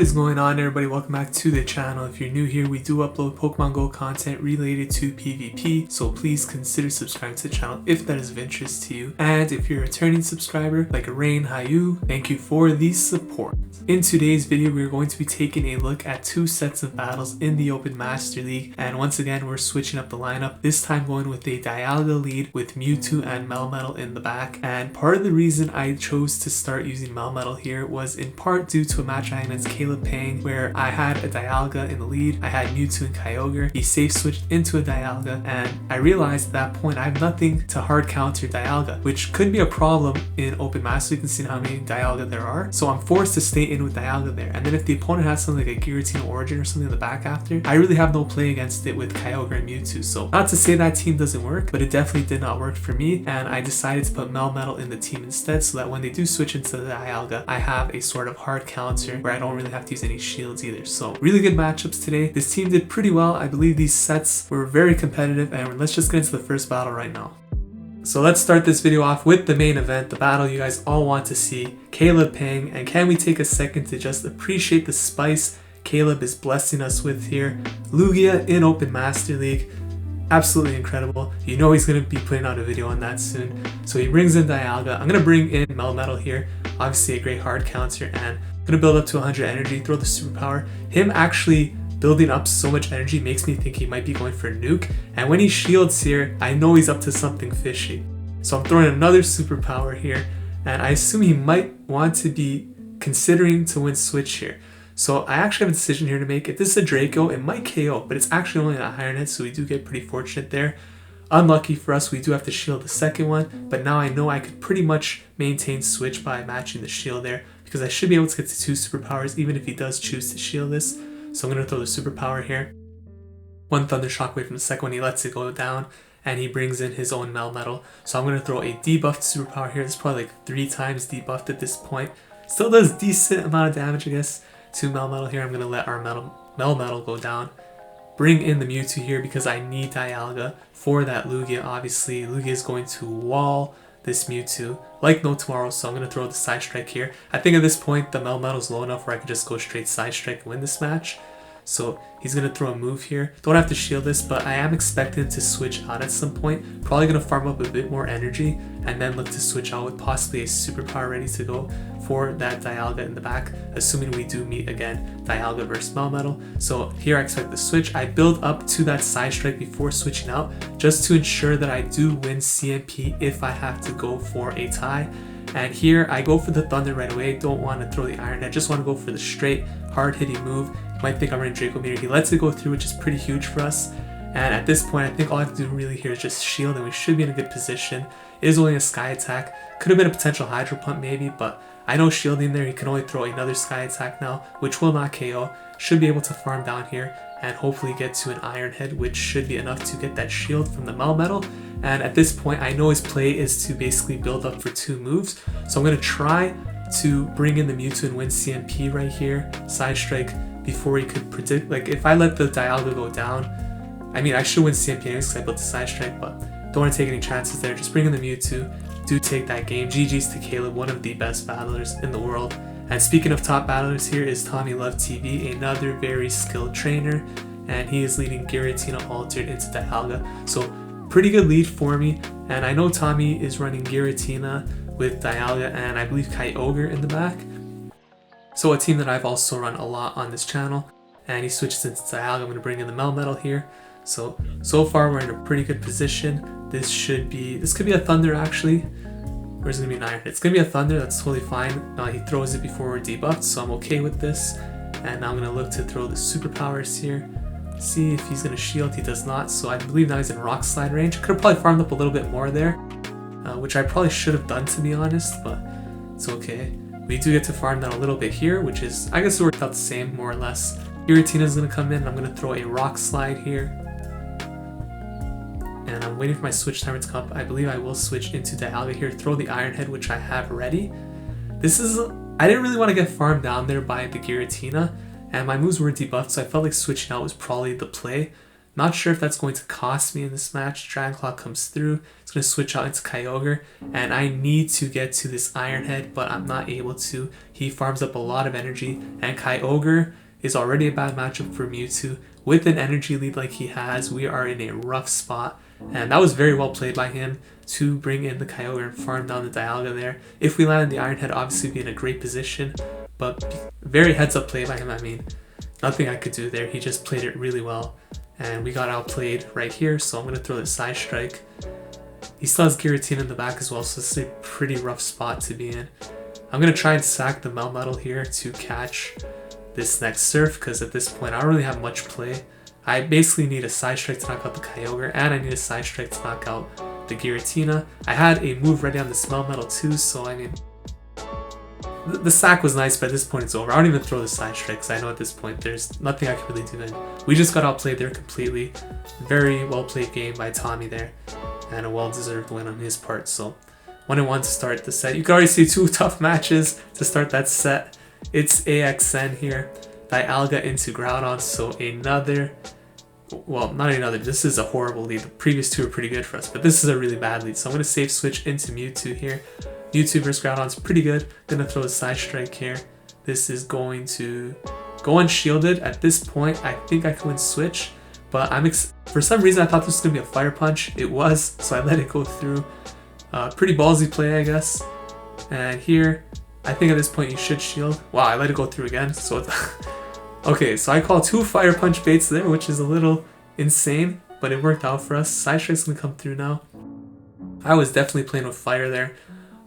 is going on, everybody? Welcome back to the channel. If you're new here, we do upload Pokemon Go content related to PvP, so please consider subscribing to the channel if that is of interest to you. And if you're a returning subscriber like Rain Hayu, thank you for the support. In today's video, we're going to be taking a look at two sets of battles in the Open Master League, and once again we're switching up the lineup, this time going with a Dialga lead with Mewtwo and Melmetal in the back. And part of the reason I chose to start using Melmetal here was in part due to a match I had against Peng, where I had a Dialga in the lead, I had Mewtwo and Kyogre, he safe switched into a Dialga, and I realized at that point I have nothing to hard counter Dialga, which could be a problem in Open Master. You can see how many Dialga there are, so I'm forced to stay in with Dialga there. And then if the opponent has something like a Giratina Origin or something in the back after, I really have no play against it with Kyogre and Mewtwo. So not to say that team doesn't work, but it definitely did not work for me, and I decided to put Melmetal in the team instead, so that when they do switch into the Dialga, I have a sort of hard counter where I don't really have to use any shields either. So really good matchups today. This team did pretty well. I believe these sets were very competitive, and let's just get into the first battle right now. So let's start this video off with the main event, the battle you guys all want to see, Caleb Peng. And can we take a second to just appreciate the spice Caleb is blessing us with here. Lugia in Open Master League, absolutely incredible. You know he's going to be putting out a video on that soon. So he brings in Dialga. I'm going to bring in Melmetal here, obviously a great hard counter, and I'm going to build up to 100 energy, throw the superpower. Him actually building up so much energy makes me think he might be going for a nuke, and when he shields here, I know he's up to something fishy. So I'm throwing another superpower here, and I assume he might want to be considering to win switch here. So I actually have a decision here to make. If this is a Draco, it might KO, but it's actually only an Iron Head, so we do get pretty fortunate there. Unlucky for us, we do have to shield the second one, but now I know I could pretty much maintain switch by matching the shield there, because I should be able to get to two superpowers even if he does choose to shield this. So I'm going to throw the superpower here. One Thunder Shock away from the second one, he lets it go down, and he brings in his own Melmetal. So I'm going to throw a debuffed superpower here. It's probably like 3 times debuffed at this point. Still does decent amount of damage, I guess, to Melmetal here. I'm going to let our Melmetal go down. Bring in the Mewtwo here because I need Dialga for that Lugia. Obviously, Lugia is going to wall this Mewtwo like no tomorrow, so I'm going to throw the Psystrike here. I think at this point the Melmetal is low enough where I can just go straight Psystrike and win this match. So he's going to throw a move here. Don't have to shield this, but I am expecting to switch out at some point. Probably going to farm up a bit more energy and then look to switch out with possibly a superpower ready to go for that Dialga in the back, assuming we do meet again Dialga versus Melmetal. So here I expect the switch. I build up to that Psystrike before switching out just to ensure that I do win CMP if I have to go for a tie. And here I go for the Thunder right away. Don't want to throw the Iron. I just want to go for the straight hard hitting move. You might think I'm running Draco Meteor. He lets it go through, which is pretty huge for us. And at this point, I think all I have to do really here is just shield, and we should be in a good position. It is only a Sky Attack. Could have been a potential Hydro Pump maybe, but I know shielding there, he can only throw another Sky Attack now, which will not KO. Should be able to farm down here and hopefully get to an Iron Head, which should be enough to get that shield from the Melmetal. And at this point, I know his play is to basically build up for 2 moves. So I'm going to try to bring in the Mewtwo and win CMP right here. Psystrike before he could predict. Like, if I let the Dialga go down, I mean, I should win CMP anyways because I built the Psystrike, but don't want to take any chances there. Just bring in the Mewtwo. Do take that game. GG's to Caleb, one of the best battlers in the world. And speaking of top battlers, here is Tommy Love TV, another very skilled trainer, and he is leading Giratina altered into Dialga. So pretty good lead for me, and I know Tommy is running Giratina with Dialga and I believe Kyogre in the back. So a team that I've also run a lot on this channel, and he switches into Dialga. I'm going to bring in the Melmetal here. So far we're in a pretty good position. This could be a Thunder actually. Or is it going to be an Iron Head? It's going to be a Thunder, that's totally fine. He throws it before we're debuffed, so I'm okay with this. And now I'm going to look to throw the superpowers here. See if he's going to shield. He does not, so I believe now he's in Rock Slide range. Could have probably farmed up a little bit more there, which I probably should have done to be honest, but it's okay. We do get to farm down a little bit here, which is, I guess it worked out the same more or less. Giratina is going to come in, and I'm going to throw a Rock Slide here. And I'm waiting for my switch timer to come up. I believe I will switch into Dialga here, throw the Iron Head, which I have ready. I didn't really want to get farmed down there by the Giratina, and my moves were debuffed, so I felt like switching out was probably the play. Not sure if that's going to cost me in this match. Dragon Claw comes through. It's going to switch out into Kyogre. And I need to get to this Iron Head, but I'm not able to. He farms up a lot of energy. And Kyogre is already a bad matchup for Mewtwo. With an energy lead like he has, we are in a rough spot. And that was very well played by him to bring in the Kyogre and farm down the Dialga there. If we landed the Iron Head, obviously we'd be in a great position. But very heads up play by him, I mean. Nothing I could do there. He just played it really well. And we got outplayed right here, so I'm going to throw the Psystrike. He still has Giratina in the back as well, so this is a pretty rough spot to be in. I'm going to try and sack the Melmetal here to catch this next Surf, because at this point I don't really have much play. I basically need a Psystrike to knock out the Kyogre, and I need a Psystrike to knock out the Giratina. I had a move ready on the Melmetal too, so I mean... The sack was nice, but at this point it's over. I don't even throw the Psystrike because I know at this point there's nothing I can really do. And we just got outplayed there completely. Very well played game by Tommy there, and a well-deserved win on his part. So 1-1 to start the set. You can already see 2 tough matches to start that set. It's AXN here, Dialga into Groudon. So another, well, not another. This is a horrible lead. The previous 2 are pretty good for us, but this is a really bad lead. So I'm going to safe switch into Mewtwo here. Mewtwo versus Groudon's pretty good. Gonna throw a Psystrike here. This is going to go unshielded. At this point, I think I can win switch, but for some reason I thought this was gonna be a Fire Punch. It was, so I let it go through. Pretty ballsy play, I guess. And here, I think at this point you should shield. Wow, I let it go through again. So okay, so I call 2 Fire Punch baits there, which is a little insane, but it worked out for us. Psystrike's gonna come through now. I was definitely playing with fire there.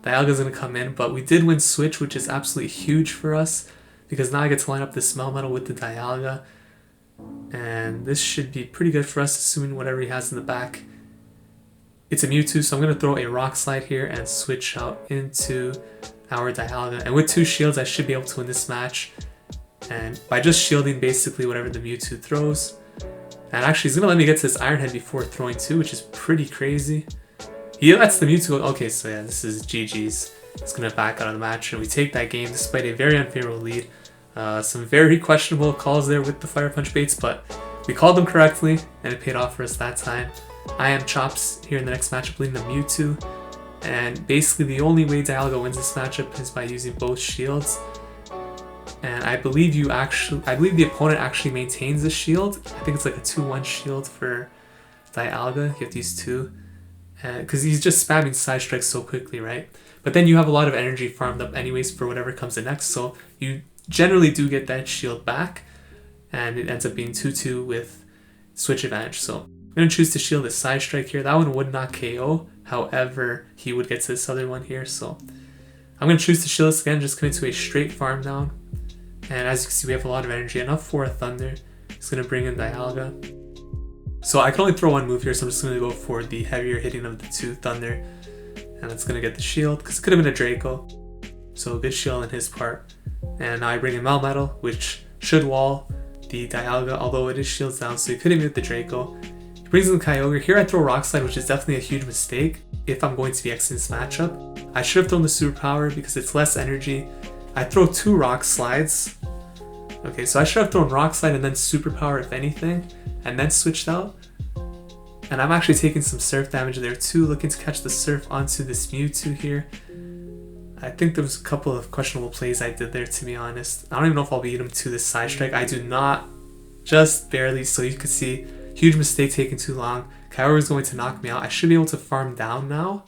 Dialga's going to come in, but we did win switch, which is absolutely huge for us because now I get to line up the Melmetal with the Dialga, and this should be pretty good for us, assuming whatever he has in the back. It's a Mewtwo, so I'm going to throw a Rock Slide here and switch out into our Dialga, and with 2 shields I should be able to win this match, and by just shielding basically whatever the Mewtwo throws. And actually he's going to let me get to this Iron Head before throwing 2, which is pretty crazy. He lets the Mewtwo go. Okay, so yeah, this is GG's. It's going to back out of the match, and we take that game despite a very unfavorable lead. Some very questionable calls there with the Fire Punch baits, but we called them correctly, and it paid off for us that time. I am Chops here in the next matchup, leading the Mewtwo, and basically the only way Dialga wins this matchup is by using both shields. And I believe the opponent actually maintains the shield. I think it's like a 2-1 shield for Dialga. You have these 2. Because he's just spamming Psystrike so quickly, right? But then you have a lot of energy farmed up anyways for whatever comes in next, so you generally do get that shield back, and it ends up being 2-2 with switch advantage. So I'm going to choose to shield this Psystrike here. That one would not KO, however, he would get to this other one here, so I'm going to choose to shield this again, just commit to a straight farm down. And as you can see, we have a lot of energy, enough for a Thunder. It's going to bring in Dialga. So I can only throw 1 move here, so I'm just going to go for the heavier hitting of the 2 Thunder. And that's going to get the shield, because it could have been a Draco. So good shield on his part. And now I bring in Melmetal, which should wall the Dialga, although it is shields down, so he couldn't hit the Draco. He brings in the Kyogre. Here I throw Rock Slide, which is definitely a huge mistake if I'm going to be Xing this matchup. I should have thrown the Superpower because it's less energy. I throw 2 Rock Slides. Okay, so I should have thrown Rock Slide and then Superpower if anything, and then switched out. And I'm actually taking some Surf damage there too, looking to catch the Surf onto this Mewtwo here. I think there was a couple of questionable plays I did there, to be honest. I don't even know if I'll beat him to this Psystrike. I do not, just barely, so you can see, huge mistake taking too long. Kyogre is going to knock me out. I should be able to farm down now,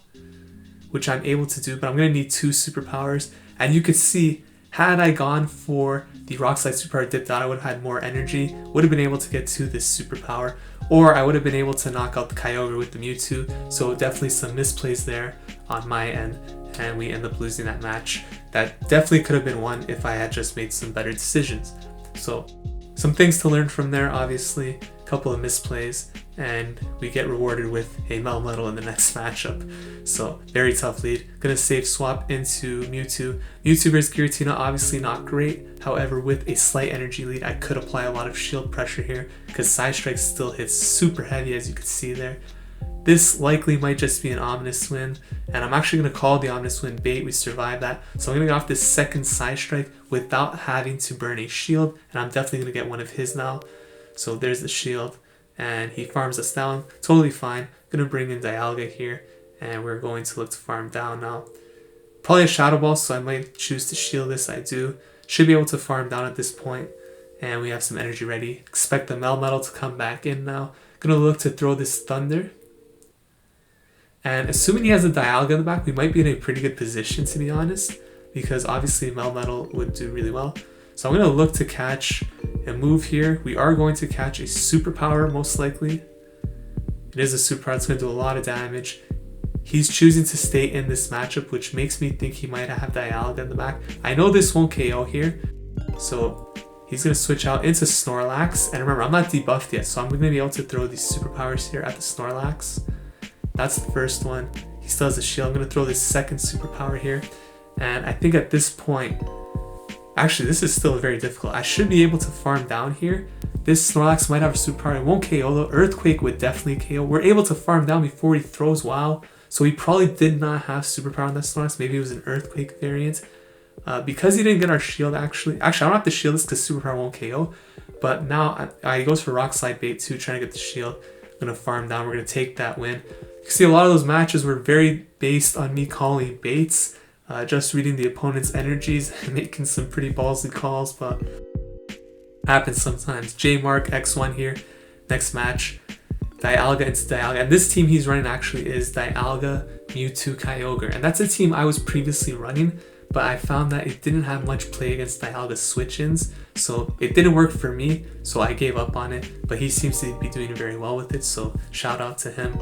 which I'm able to do, but I'm going to need 2 superpowers. And you could see, had I gone for the Rock Slide Superpower dipped out, I would have had more energy, would have been able to get to this superpower, or I would have been able to knock out the Kyogre with the Mewtwo. So definitely some misplays there on my end, and we end up losing that match. That definitely could have been won if I had just made some better decisions. So some things to learn from there, obviously, a couple of misplays, and we get rewarded with a Melmetal in the next matchup. So very tough lead. Gonna save swap into Mewtwo. Mewtwo versus Giratina, obviously not great. However, with a slight energy lead, I could apply a lot of shield pressure here because Psystrike still hits super heavy, as you can see there. This likely might just be an Ominous Wind, and I'm actually going to call the Ominous Wind bait. We survived that. So I'm going to get off this second Psystrike without having to burn a shield, and I'm definitely going to get one of his now. So there's the shield, and he farms us down. Totally fine. Gonna bring in Dialga here, and we're going to look to farm down now. Probably a Shadow Ball, so I might choose to shield this. I do. Should be able to farm down at this point, and we have some energy ready. Expect the Melmetal to come back in now. Gonna look to throw this Thunder. And assuming he has a Dialga in the back, we might be in a pretty good position, to be honest, because obviously Melmetal would do really well. So I'm going to look to catch a move here. We are going to catch a Superpower, most likely. It is a Superpower. It's going to do a lot of damage. He's choosing to stay in this matchup, which makes me think he might have Dialga in the back. I know this won't KO here, so he's going to switch out into Snorlax. And remember, I'm not debuffed yet, so I'm going to be able to throw these Superpowers here at the Snorlax. That's the first one. He still has a shield. I'm going to throw this second Superpower here. And I think at this point, actually this is still very difficult. I should be able to farm down here. This Snorlax might have a Superpower. It won't KO though. Earthquake would definitely KO. We're able to farm down before he throws WoW. So he probably did not have Superpower on that Snorlax. Maybe it was an Earthquake variant. Because he didn't get our shield actually. Actually, I don't have to shield this because Superpower won't KO. But now he goes for Rock Slide bait too, trying to get the shield. I'm going to farm down. We're going to take that win. You can see a lot of those matches were very based on me calling baits, just reading the opponent's energies and making some pretty ballsy calls, but happens sometimes. J-Mark X1 here. Next match, Dialga into Dialga. And this team he's running actually is Dialga, Mewtwo, Kyogre. And that's a team I was previously running, but I found that it didn't have much play against Dialga's switch-ins, so it didn't work for me, so I gave up on it. But he seems to be doing very well with it, so shout out to him.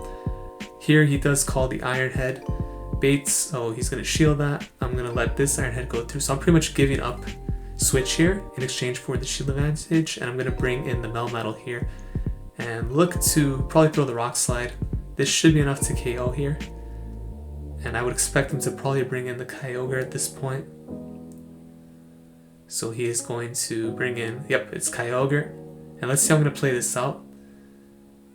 Here he does call the Iron Head baits, so he's going to shield that. I'm going to let this Iron Head go through, so I'm pretty much giving up switch here in exchange for the shield advantage, and I'm going to bring in the Melmetal here and look to probably throw the Rock Slide. This should be enough to KO here, and I would expect him to probably bring in the Kyogre at this point. So he is going to bring in, yep, it's Kyogre, and let's see how I'm going to play this out.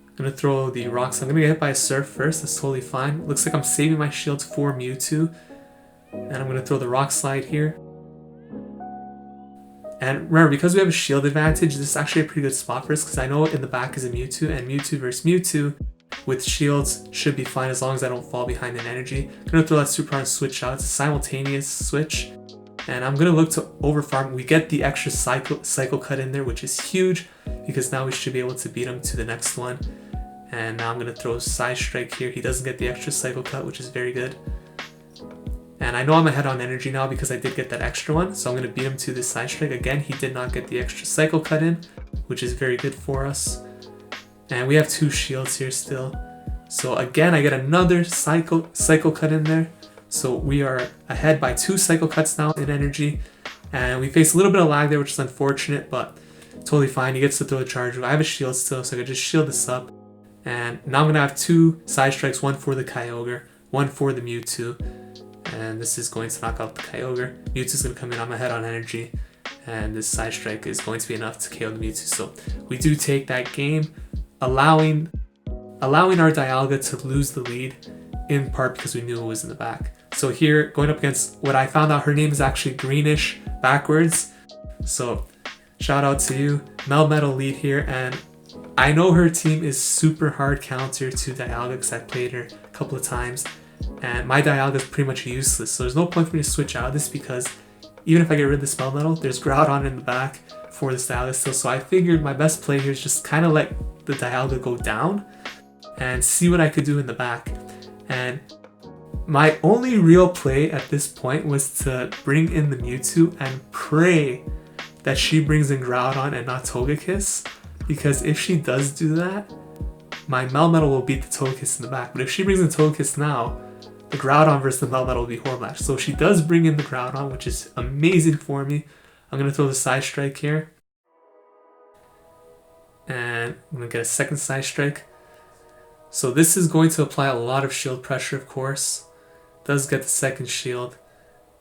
I'm going to throw the rocks. I'm going to get hit by a Surf first. That's totally fine. Looks like I'm saving my shields for Mewtwo. And I'm going to throw the Rock Slide here. And remember, because we have a shield advantage, this is actually a pretty good spot for us, because I know in the back is a Mewtwo, and Mewtwo versus Mewtwo with shields should be fine as long as I don't fall behind in energy. I'm going to throw that Super and switch out. It's a simultaneous switch. And I'm going to look to overfarm. We get the extra cycle cut in there, which is huge, because now we should be able to beat him to the next one. And now I'm going to throw Psystrike here. He doesn't get the extra cycle cut, which is very good. And I know I'm ahead on energy now because I did get that extra one. So I'm going to beat him to the Psystrike. Again, he did not get the extra cycle cut in, which is very good for us. And we have 2 shields here still. So again, I get another cycle cut in there. So we are ahead by 2 cycle cuts now in energy. And we face a little bit of lag there, which is unfortunate, but totally fine. He gets to throw a charge. I have a shield still, so I can just shield this up. And now I'm going to have 2 Psystrikes, one for the Kyogre, one for the Mewtwo. And this is going to knock out the Kyogre. Mewtwo's going to come in. I'm ahead on energy. And this Psystrike is going to be enough to KO the Mewtwo. So we do take that game, allowing our Dialga to lose the lead, in part because we knew it was in the back. So here, going up against what I found out, her name is actually greenish backwards. So shout out to you. Melmetal lead here, and I know her team is super hard counter to Dialga because I played her a couple of times, and my Dialga is pretty much useless. So there's no point for me to switch out of this, because even if I get rid of the Melmetal, there's Groudon in the back for this Dialga still. So I figured my best play here is just kind of let the Dialga go down and see what I could do in the back. And my only real play at this point was to bring in the Mewtwo and pray that she brings in Groudon and not Togekiss. Because if she does do that, my Melmetal will beat the Togekiss in the back. But if she brings in Togekiss now, the Groudon versus the Melmetal will be horrible match. So she does bring in the Groudon, which is amazing for me. I'm going to throw the Psystrike here. And I'm going to get a second Psystrike. So this is going to apply a lot of shield pressure, of course. Does get the second shield.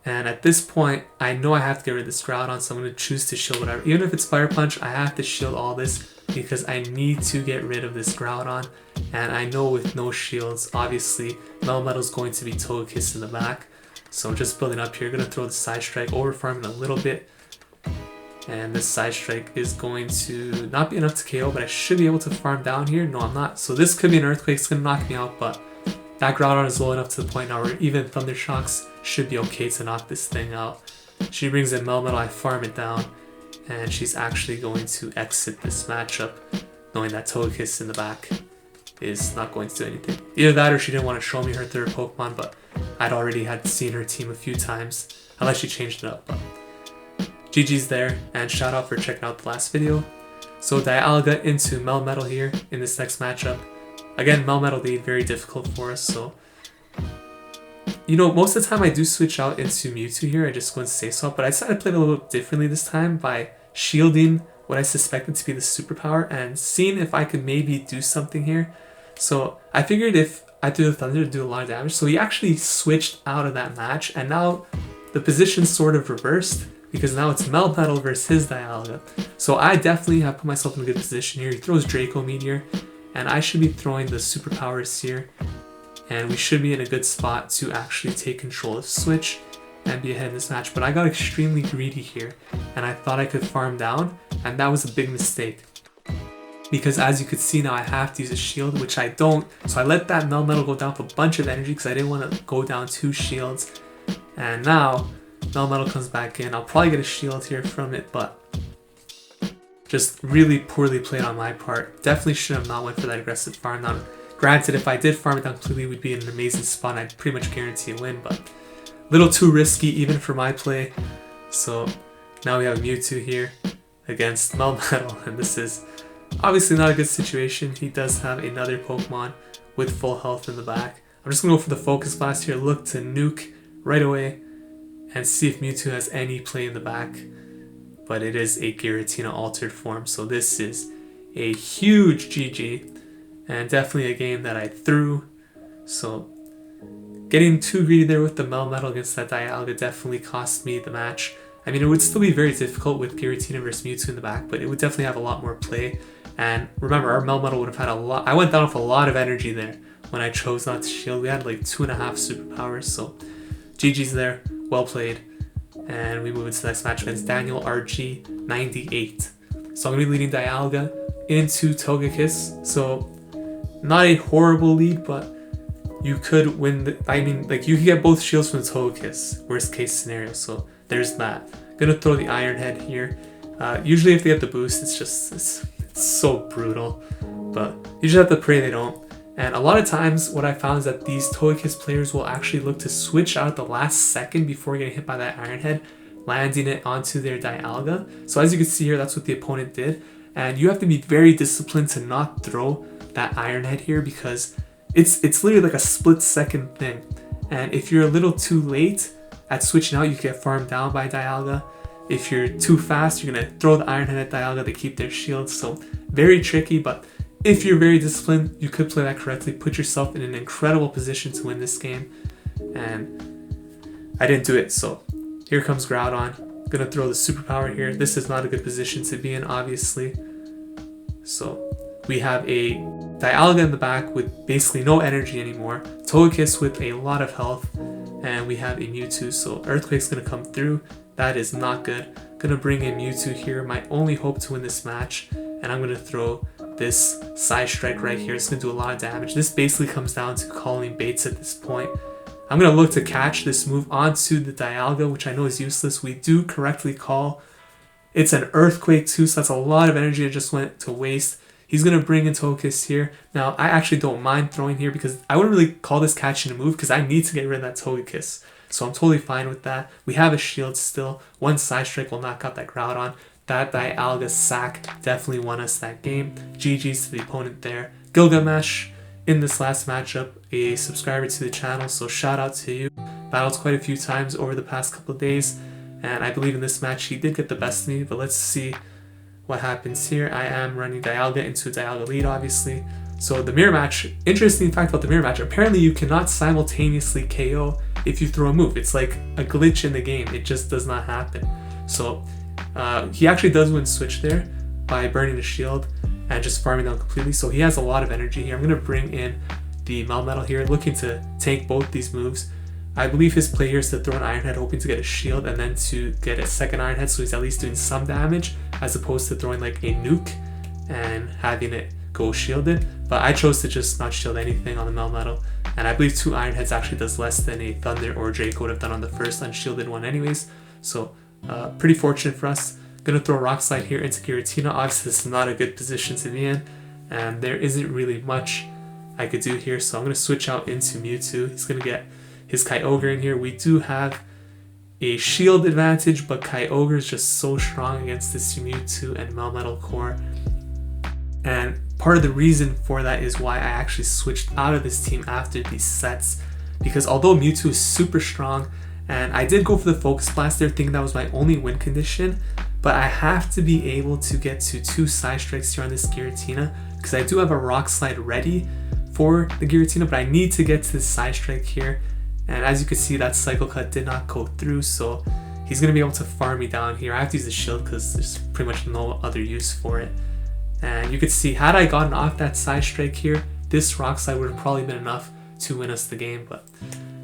And at this point, I know I have to get rid of this Groudon, so I'm going to choose to shield whatever. Even if it's Fire Punch, I have to shield all this because I need to get rid of this Groudon. And I know with no shields, obviously, Melmetal is going to be Togekiss in the back. So I'm just building up here. Going to throw the Psystrike, over farming a little bit. And this Psystrike is going to not be enough to KO, but I should be able to farm down here. No, I'm not. So this could be an Earthquake. It's going to knock me out, but that Groudon is low enough to the point now where even Thunder Shocks should be okay to knock this thing out. She brings in Melmetal, I farm it down, and she's actually going to exit this matchup, knowing that Togekiss in the back is not going to do anything. Either that or she didn't want to show me her third Pokemon, but I'd already had seen her team a few times, unless she changed it up. But GG's there, and shout out for checking out the last video. So Dialga into Melmetal here in this next matchup. Again, Melmetal made very difficult for us, so you know, most of the time I do switch out into Mewtwo here. I just go into Safe Swap, but I decided to play it a little bit differently this time by shielding what I suspected to be the superpower and seeing if I could maybe do something here. So I figured if I threw the Thunder to do a lot of damage, so he actually switched out of that match, and now the position sort of reversed because now it's Melmetal versus his Dialga. So I definitely have put myself in a good position here. He throws Draco Meteor, and I should be throwing the superpowers here, and we should be in a good spot to actually take control of Switch and be ahead in this match. But I got extremely greedy here, and I thought I could farm down, and that was a big mistake. Because as you could see now, I have to use a shield, which I don't. So I let that Melmetal go down for a bunch of energy because I didn't want to go down 2 shields. And now Melmetal comes back in. I'll probably get a shield here from it, but just really poorly played on my part. Definitely should have not went for that aggressive farm down. Granted, if I did farm it down completely, we'd be in an amazing spot and I'd pretty much guarantee a win, but a little too risky even for my play. So now we have Mewtwo here against Melmetal, and this is obviously not a good situation. He does have another Pokemon with full health in the back. I'm just going to go for the Focus Blast here, look to nuke right away and see if Mewtwo has any play in the back. But it is a Giratina altered form, so this is a huge GG and definitely a game that I threw. So getting too greedy there with the Melmetal against that Dialga definitely cost me the match. I mean, it would still be very difficult with Giratina versus Mewtwo in the back, but it would definitely have a lot more play. And remember, our Melmetal would have had a lot. I went down with a lot of energy there when I chose not to shield. We had like 2.5 superpowers, so GG's there. Well played. And we move into the next match against Daniel RG98. So I'm going to be leading Dialga into Togekiss. So not a horrible lead, but you could win. I mean, like, you could get both shields from Togekiss, worst case scenario. So there's that. Gonna throw the Iron Head here. Usually if they get the boost, it's so brutal. But you just have to pray they don't. And a lot of times what I found is that these Togekiss players will actually look to switch out at the last second before getting hit by that Iron Head, landing it onto their Dialga. So as you can see here, that's what the opponent did. And you have to be very disciplined to not throw that Iron Head here because it's literally like a split-second thing. And if you're a little too late at switching out, you can get farmed down by Dialga. If you're too fast, you're going to throw the Iron Head at Dialga to keep their shields. So very tricky, but if you're very disciplined, you could play that correctly, put yourself in an incredible position to win this game. And I didn't do it, so here comes Groudon. Gonna throw the superpower here. This is not a good position to be in, obviously. So we have a Dialga in the back with basically no energy anymore, Togekiss with a lot of health, and we have a Mewtwo, so Earthquake's gonna come through. That is not good. Gonna bring in Mewtwo here, my only hope to win this match, and I'm gonna throw this Psystrike right here. It's going to do a lot of damage. This basically comes down to calling baits at this point. I'm going to look to catch this move onto the Dialga, which I know is useless. We do correctly call. It's an Earthquake too, so that's a lot of energy that just went to waste. He's going to bring in Togekiss here. Now, I actually don't mind throwing here because I wouldn't really call this catching a move because I need to get rid of that Togekiss. So I'm totally fine with that. We have a shield still. One Psystrike will knock out that Groudon. That Dialga sack definitely won us that game. GG's to the opponent there. Gilgamesh in this last matchup, a subscriber to the channel, so shout out to you. Battled quite a few times over the past couple of days, and I believe in this match he did get the best of me, but let's see what happens here. I am running Dialga into a Dialga lead, obviously. So the mirror match, interesting fact about the mirror match, apparently you cannot simultaneously KO if you throw a move. It's like a glitch in the game. It just does not happen. So he actually does win switch there by burning the shield and just farming down completely. So he has a lot of energy here. I'm going to bring in the Melmetal here, looking to tank both these moves. I believe his play here is to throw an Iron Head hoping to get a shield and then to get a second Iron Head, so he's at least doing some damage as opposed to throwing like a nuke and having it go shielded. But I chose to just not shield anything on the Melmetal, and I believe 2 Iron Heads actually does less than a Thunder or Draco would have done on the first unshielded one anyways. So pretty fortunate for us. Gonna throw Rock Slide here into Giratina. Obviously this is not a good position to be in, and there isn't really much I could do here, so I'm gonna switch out into Mewtwo. He's gonna get his Kyogre in here. We do have a shield advantage, but Kyogre is just so strong against this Mewtwo and Melmetal core. And part of the reason for that is why I actually switched out of this team after these sets, because although Mewtwo is super strong, and I did go for the Focus Blast there thinking that was my only win condition, but I have to be able to get to 2 Psystrikes here on this Giratina, because I do have a Rock Slide ready for the Giratina, but I need to get to this Psystrike here. And as you can see, that Cycle Cut did not go through, so he's going to be able to farm me down here. I have to use the shield because there's pretty much no other use for it. And you could see, had I gotten off that Psystrike here, this Rock Slide would have probably been enough to win us the game, but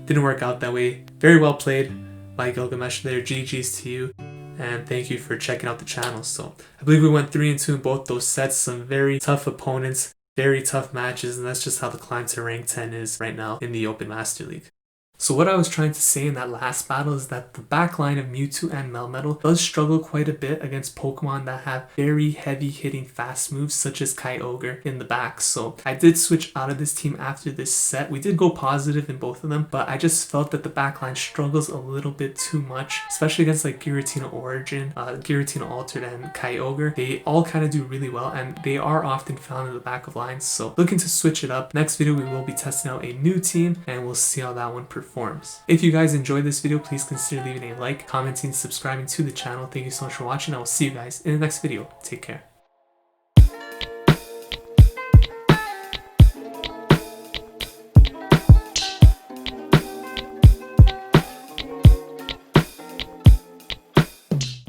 didn't work out that way. Very well played by Gilgamesh there. GG's to you, and thank you for checking out the channel. So I believe we went 3-2 in both those sets. Some very tough opponents, very tough matches, and that's just how the climb to rank 10 is right now in the Open Master League. So what I was trying to say in that last battle is that the backline of Mewtwo and Melmetal does struggle quite a bit against Pokemon that have very heavy hitting fast moves such as Kyogre in the back. So I did switch out of this team after this set. We did go positive in both of them, but I just felt that the backline struggles a little bit too much, especially against like Giratina Origin, Giratina Altered, and Kyogre. They all kind of do really well, and they are often found in the back of lines. So looking to switch it up. Next video we will be testing out a new team, and we'll see how that one performs. If you guys enjoyed this video, please consider leaving a like, commenting, subscribing to the channel. Thank you so much for watching. I will see you guys in the next video. Take care.